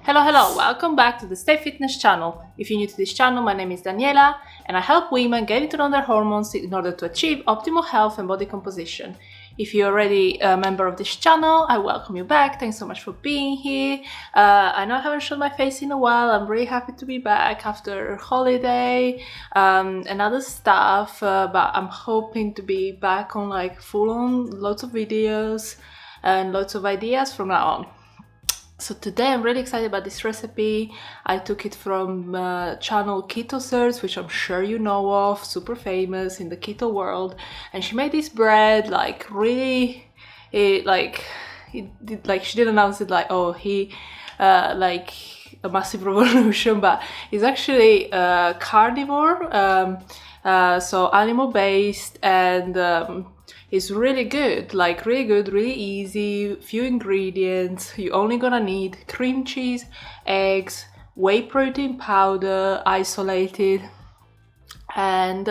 Hello, welcome back to the Stay Fitness channel. If you're new to this channel, my name is Daniela and I help women get to know their hormones in order to achieve optimal health and body composition. If you're already a member of this channel, I welcome you back. Thanks so much for being here. I know I haven't shown my face in a while. I'm really happy to be back after holiday and other stuff, but I'm hoping to be back on like full on lots of videos and lots of ideas from now on. So today I'm really excited about this recipe. I took it from channel Keto, which I'm sure you know of, super famous in the keto world. And she made this bread like really, she didn't announce it like, oh, like a massive revolution, but it's actually carnivore, so animal based, and it's really good, like really good, really easy, few ingredients. You're only gonna need cream cheese, eggs, whey protein powder, isolated, and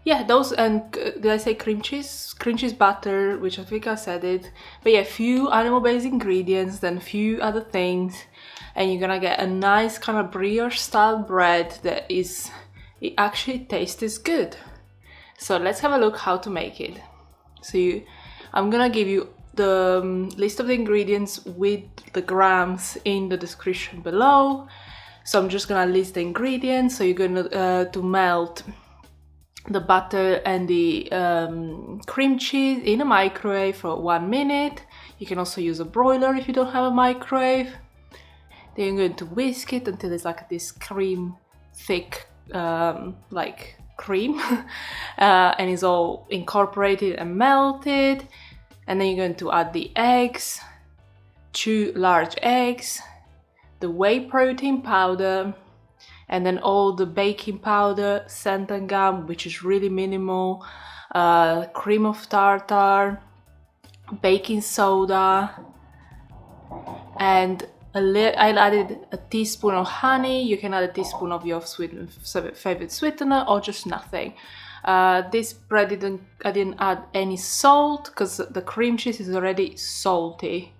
yeah, those, and did I say cream cheese? Cream cheese butter, which I think I said it. But yeah, few animal-based ingredients, then few other things, and you're gonna get a nice kind of brioche style bread that it actually tastes good. So let's have a look how to make it. So I'm gonna give you the list of the ingredients with the grams in the description below. So I'm just gonna list the ingredients. So you're gonna to melt the butter and the cream cheese in a microwave for 1 minute. You can also use a broiler if you don't have a microwave. Then you're going to whisk it until it's like this cream thick, like cream, and it's all incorporated and melted. And then you're going to add the eggs, 2 large eggs, the whey protein powder, and then all the baking powder, xanthan gum, which is really minimal, cream of tartar, baking soda, and I added a teaspoon of honey. You can add a teaspoon of your favorite sweetener or just nothing. This bread I didn't add any salt because the cream cheese is already salty.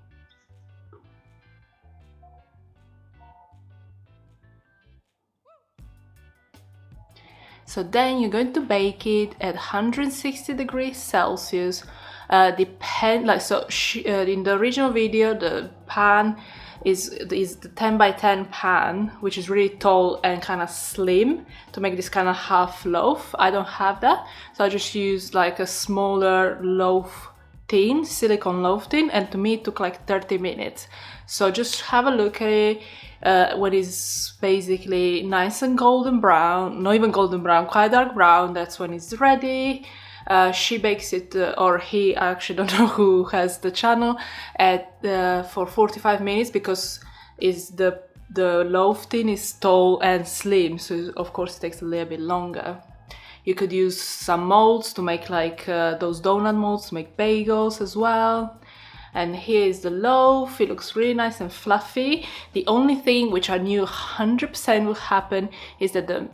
So then you're going to bake it at 160 degrees Celsius. In the original video, the pan is the 10 by 10 pan, which is really tall and kind of slim to make this kind of half loaf. I don't have that, so I just used like a smaller loaf tin, silicone loaf tin, and to me it took like 30 minutes. So just have a look at it when it's basically nice and golden brown, not even golden brown, quite dark brown. That's when it's ready. She bakes it, or he, I actually don't know who has the channel, for 45 minutes because the loaf tin is tall and slim, so of course it takes a little bit longer. You could use some molds to make like those donut molds to make bagels as well. And here is the loaf. It looks really nice and fluffy. The only thing which I knew 100% would happen is that the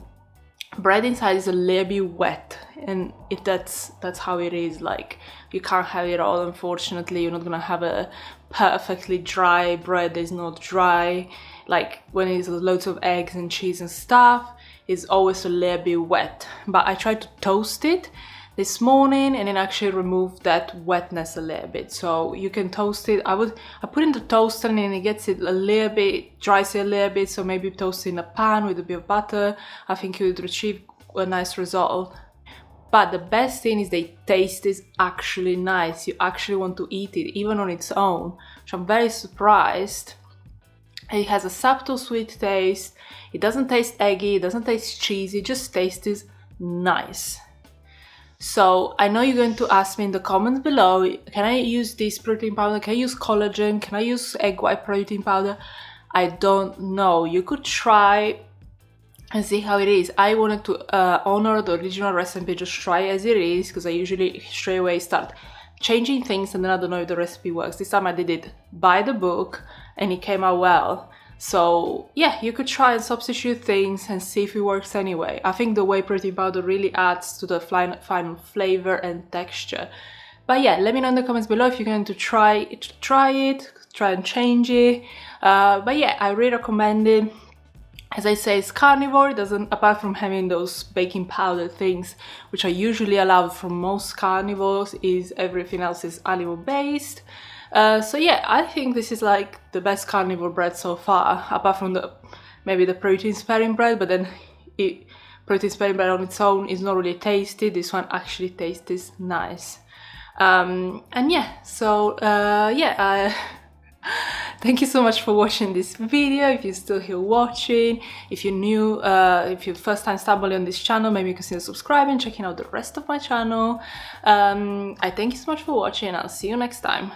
bread inside is a little bit wet, and if that's how it is, like you can't have it all, unfortunately. You're not gonna have a perfectly dry bread that is not dry. Like when it's loads of eggs and cheese and stuff, it's always a little bit wet. But I tried to toast it this morning and it actually removed that wetness a little bit. So you can toast it. I put in the toaster and it gets it a little bit, dries it a little bit, so maybe toast it in a pan with a bit of butter. I think you would achieve a nice result. But the best thing is the taste is actually nice. You actually want to eat it even on its own, which I'm very surprised. It has a subtle sweet taste. It doesn't taste eggy, it doesn't taste cheesy, it just tastes nice. So I know you're going to ask me in the comments below, can I use this protein powder? Can I use collagen? Can I use egg white protein powder? I don't know. You could try and see how it is. I wanted to honor the original recipe, just try as it is, because I usually straight away start changing things and then I don't know if the recipe works. This time I did it by the book and it came out well. So yeah, you could try and substitute things and see if it works anyway. I think the whey protein powder really adds to the final flavor and texture. But yeah, let me know in the comments below if you're going to try it, try and change it. But yeah, I really recommend it. As I say, it's carnivore. It doesn't, apart from having those baking powder things, which are usually allowed for most carnivores, is everything else is animal based. So yeah, I think this is like the best carnivore bread so far, apart from maybe the protein sparing bread, but then protein sparing bread on its own is not really tasty. This one actually tastes nice. And yeah, so yeah, thank you so much for watching this video. If you're still here watching, if you're new, if you're first time stumbling on this channel, maybe consider subscribing, checking out the rest of my channel. I thank you so much for watching. I'll see you next time.